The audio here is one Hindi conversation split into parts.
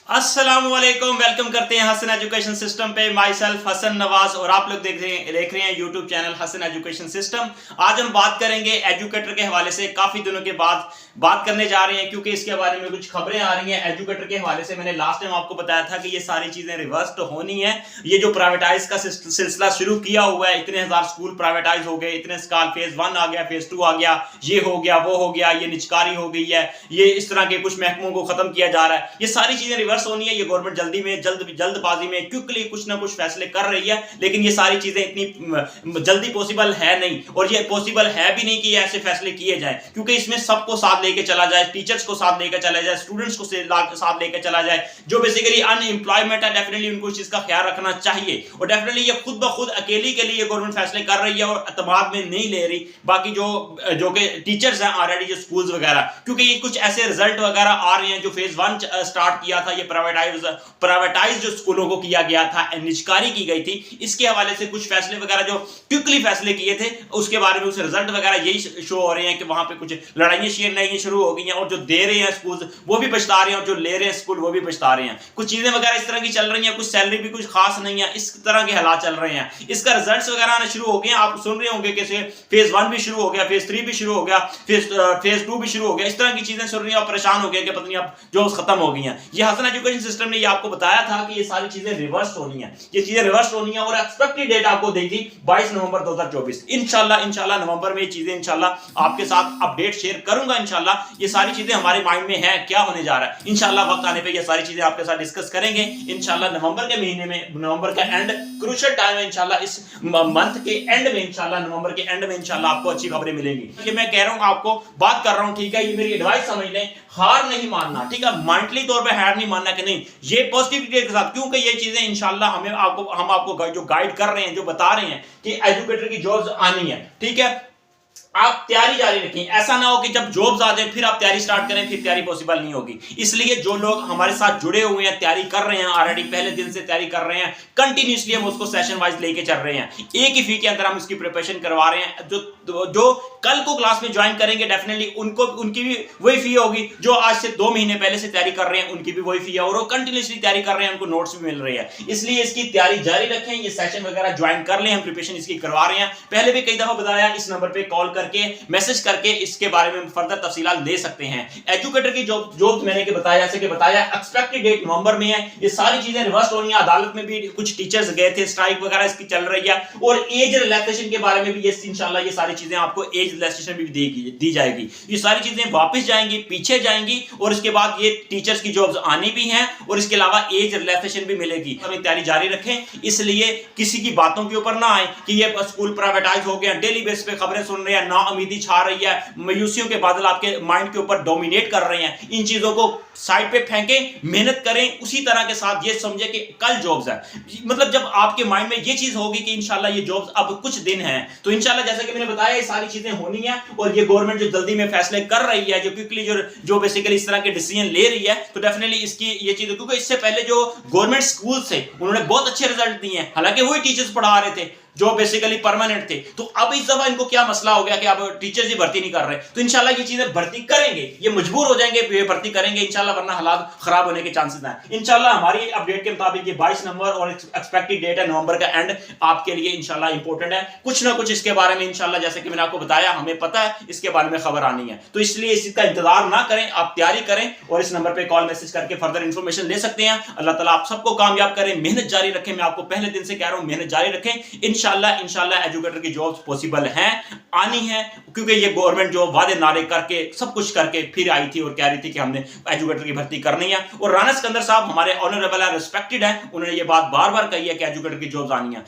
अस्सलामुअलैकुम, वेलकम करते हैं हसन एजुकेशन सिस्टम पे। माई सेल्फ हसन नवाज और आप लोग देख रहे हैं YouTube channel Hasan education system. आज हम बात करेंगे एजुकेटर के हवाले से। काफी दिनों के बाद बात करने जा रहे हैं क्योंकि इसके बारे में कुछ खबरें आ रही हैं एजुकेटर के हवाले से। मैंने लास्ट टाइम आपको बताया था कि ये सारी चीजें रिवर्स तो होनी है। ये जो प्राइवेटाइज का सिलसिला शुरू किया हुआ है, इतने हजार स्कूल प्राइवेटाइज हो गए, इतने साल फेज 1 आ गया, फेज 2 आ गया, ये हो गया, वो हो गया, ये निचकारी हो गई है, ये इस तरह के कुछ महकमों को खत्म किया जा रहा है। ये सारी चीजें रिवर्स होनी है। ये गवर्नमेंट जल्दी में जल्दबाजी में क्विकली कुछ ना कुछ फैसले कर रही है, लेकिन ये सारी चीजें इतनी जल्दी पॉसिबल है नहीं, और ये पॉसिबल है भी नहीं कि ऐसे फैसले किए जाएं, क्योंकि इसमें सबको साथ लेके चला जाए, टीचर्स को साथ लेकर चला जाए, स्टूडेंट्स को साथ लेकर चला जाए। जो बेसिकली अनएम्प्लॉयमेंट है, डेफिनेटली उनको इस चीज का ख्याल रखना चाहिए। और डेफिनेटली ये खुद ब खुद अकेली के लिए गवर्नमेंट फैसले कर रही है और एतमाद में नहीं ले रही बाकी जो कि टीचर्स हैं ऑलरेडी, जो स्कूल्स वगैरह, क्योंकि ये कुछ ऐसे रिजल्ट वगैरह आ रहे हैं। जो फेज 1 स्टार्ट किया था, ये प्राइवेटाइज जो स्कूलों को किया गया था, निजकारी की गई थी, इसके हवाले से कुछ फैसले वगैरह जो क्विकली फैसले किए थे, उसके बारे में उसके रिजल्ट वगैरह यही शो हो रहे हैं कि वहां पे कुछ लड़ाइयां शुरू हो गई हैं, और जो दे रहे हैं स्कूल वो भी पछता रहे हैं, और जो ले रहे हैं स्कूल वो भी पछता रहे हैं। कुछ चीजें वगैरह इस तरह की चल रही हैं, कुछ सैलरी भी कुछ खास नहीं है, इस तरह के हालात चल रहे हैं। इसका रिजल्ट्स वगैरह आना शुरू हो गए हैं। आप सुन रहे होंगे कि फेज 1 भी शुरू हो गया, फेज 3 भी शुरू हो गया, फेज 2 भी शुरू हो गया, इस तरह की चीजें सुन रही हैं और परेशान हो गए कि पता नहीं अब जो खत्म हो गई हैं। ये हसन एजुकेशन सिस्टम ने ये आपको बताया था कि ये सारी चीजें रिवर्स होनी है, ये चीजें रिवर्स होनी है, और एक्सपेक्टेड डेट आपको दी थी 22 नवंबर 2024। इंशाल्लाह नवंबर में ये चीजें इंशाल्लाह आपके साथ अपडेट शेयर करूंगा। इंशाल्लाह ये सारी चीजें हमारे माइंड में है, क्या होने जा रहा है। इंशाल्लाह वक्त आने पे ये सारी चीजें आपके साथ डिस्कस करेंगे। इंशाल्लाह नवंबर के महीने में, नवंबर का एंड क्रूशियल टाइम है, इंशाल्लाह इस मंथ के एंड में, इंशाल्लाह नवंबर के एंड में इंशाल्लाह आपको अच्छी खबरें मिलेंगी। ये मैं कह रहा हूं, आपको बात कर रहा हूं, ठीक है, ये मेरी एडवाइस समझ लें, हार नहीं मानना, ठीक है, मेंटली तौर पे हार नहीं मानना कि नहीं, ये पॉजिटिविटी के साथ, क्योंकि ये चीजें इंशाल्लाह हम आपको जो गाइड कर रहे हैं, जो बता रहे हैं कि एजुकेटर की जॉब्स आनी है, ठीक है, आप तैयारी जारी रखें। ऐसा ना हो कि जब जॉब्स आ जाए फिर आप तैयारी स्टार्ट करें, फिर तैयारी पॉसिबल नहीं होगी। इसलिए जो लोग हमारे साथ जुड़े हुए हैं, तैयारी कर रहे हैं, ऑलरेडी पहले दिन से तैयारी कर रहे हैं, कंटिन्यूसली हम उसको सेशन वाइज लेके चल रहे हैं, एक ही फी के अंदर हम इसकी प्रिपरेशन करवा रहे हैं। जो कल को क्लास में ज्वाइन करेंगे, डेफिनेटली उनकी भी वही फी होगी। जो आज से 2 महीने पहले से तैयारी कर रहे हैं, उनकी भी वही फी है, और वो कंटिन्यूसली तैयारी कर रहे हैं, उनको नोट्स भी मिल रहे हैं। इसलिए इसकी तैयारी जारी रखें, ये सेशन वगैरह ज्वाइन कर लें, हम प्रिपरेशन इसकी करवा रहे हैं। पहले भी कई दफा बताया, इस नंबर पे कॉल करके, मैसेज करके इसके बारे में फर्दर तफसीलात ले सकते हैं। एजुकेटर की जॉब मैंने जैसे कि बताया, एक्सपेक्टेड डेट नवंबर में है। ये सारी चीजें रिवर्स होनी है। अदालत में भी कुछ टीचर्स गए थे, स्ट्राइक वगैरह इसकी चल रही है, और एज रिलैक्सेशन के बारे में भी ये इंशाल्लाह ये सारी चीजें आपको एज रिलैक्सेशन भी दी जाएगी। ये सारी चीजें वापस जाएंगी, पीछे जाएंगी, और इसके बाद ये टीचर्स की जॉब्स आनी भी हैं, और इसके अलावा एज रिलैक्सेशन भी मिलेगी। हमें तैयारी जारी रखें, इसलिए किसी की बातों के ऊपर ना आए कि ये स्कूल प्राइवेटाइज हो गया, डेली बेस पे खबरें सुन रहे हैं, नाउमीदी छा रही है, मायूसियों के बादल आपके माइंड के ऊपर डोमिनेट कर रहे हैं। इन चीजों को साइड पे फेंकें, मेहनत करें, उसी तरह के साथ ये समझे कि कल जॉब्स है। मतलब जब आपके माइंड में ये चीज होगी कि इंशाल्लाह ये जॉब्स अब कुछ दिन हैं, तो इंशाल्लाह जैसे कि मैंने बताया, ये सारी चीजें होनी है। और ये गवर्नमेंट जो जल्दी में फैसले कर रही है, जो क्विकली जो बेसिकली इस तरह के डिसीजन ले रही है, तो डेफिनेटली इसकी ये चीज, क्योंकि इससे पहले जो गवर्नमेंट स्कूल थे उन्होंने बहुत अच्छे रिजल्ट दिए हैं, हालांकि वही टीचर्स पढ़ा रहे थे जो बेसिकली परमानेंट थे। तो अब इस दफा इनको क्या मसला हो गया कि अब टीचर्स ही भर्ती नहीं कर रहे, तो इंशाल्लाह ये चीजें भर्ती करेंगे, ये मजबूर हो जाएंगे, ये भर्ती करेंगे इंशाल्लाह, वरना हालात खराब होने के चांसेस हैं। इंशाल्लाह हमारी अपडेट के मुताबिक ये 22 नंबर और एक्सपेक्टेड डेट है नवंबर का एंड, आपके लिए इंशाल्लाह इंपॉर्टेंट है। कुछ ना कुछ इसके बारे में इंशाल्लाह, जैसे कि मैंने आपको बताया, हमें पता है इसके बारे में खबर आनी है, तो इसलिए इसका इंतजार ना करें, आप तैयारी करें, और इस नंबर पर कॉल मैसेज करके फर्दर इंफॉर्मेशन ले सकते हैं। अल्लाह ताला आप सबको कामयाब करें, मेहनत जारी रखें। मैं आपको पहले दिन से कह रहा हूं, मेहनत जारी रखें। इंशाल्लाह एजुकेटर की जॉब्स पॉसिबल हैं, आनी है, क्योंकि ये गवर्नमेंट जो वादे नारे करके सब कुछ करके फिर आई थी और कह रही थी कि हमने एजुकेटर की भर्ती करनी है। और राना सिकंदर साहब हमारे ऑनरेबल है, रिस्पेक्टेड है, उन्होंने ये बात बार बार कही है कि एजुकेटर की जॉब्स आनी है।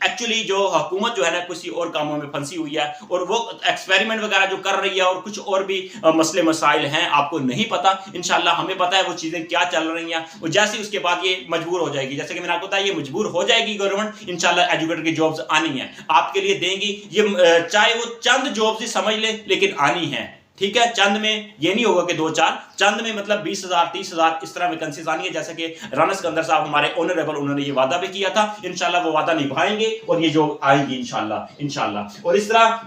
एक्चुअली जो हुकूमत जो है ना, किसी और कामों में फंसी हुई है, और वो एक्सपेरिमेंट वगैरह जो कर रही है, और कुछ और भी मसले मसाइल हैं, आपको नहीं पता। इंशाल्लाह हमें पता है वो चीजें क्या चल रही हैं, और जैसे उसके बाद ये मजबूर हो जाएगी, जैसे कि मैंने आपको बताया, ये मजबूर हो जाएगी गवर्नमेंट, इंशाल्लाह एजुकेटर की जॉब्स आनी है, आपके लिए देंगी। ये चाहे वो चंद जॉब्स ही समझ ले, लेकिन आनी है, ठीक है। चंद में ये नहीं होगा कि 2-4, चंद में मतलब 20,000 30,000 इस तरह वैकेंसीज आनी है, जैसे कि राना सिकंदर साहब हमारे ऑनरेबल, उन्होंने ये वादा भी किया था। इंशाल्लाह वो वादा निभाएंगे और ये जो आएंगी इंशाल्लाह। और इस तरह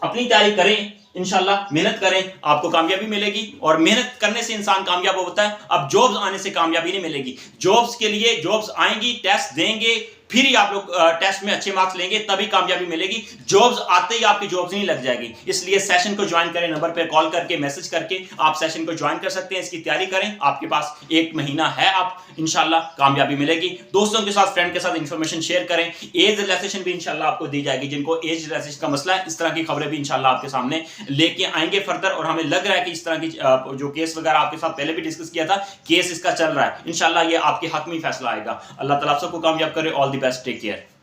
अपनी तैयारी करें, इंशाल्लाह मेहनत करें, आपको कामयाबी मिलेगी। और मेहनत करने से इंसान कामयाब होता है। अब जॉब्स आने से कामयाबी नहीं मिलेगी। जॉब्स के लिए जॉब्स आएंगी, टेस्ट देंगे, फिर ही आप लोग टेस्ट में अच्छे मार्क्स लेंगे, तभी कामयाबी मिलेगी। जॉब्स आते ही आपकी जॉब्स नहीं लग जाएगी। इसलिए सेशन को ज्वाइन करें, नंबर पे कॉल करके मैसेज करके आप सेशन को ज्वाइन कर सकते हैं। इसकी तैयारी करें, आपके पास 1 महीना है, आप इंशाल्लाह कामयाबी मिलेगी। दोस्तों के साथ, फ्रेंड के साथ इंफॉर्मेशन शेयर करें। एज रिलैक्सेशन भी इंशाल्लाह आपको दी जाएगी। जिनको एज रिलैक्सेशन का मसला है, इस तरह की खबरें भी इंशाल्लाह आपके सामने लेके आएंगे फर्दर। और हमें लग रहा है कि इस तरह की जो केस वगैरह आपके साथ पहले भी डिस्कस किया था, केस इसका चल रहा है, इंशाल्लाह ये आपके हक में फैसला आएगा। अल्लाह ताला सबको कामयाब करे। All the best, take care.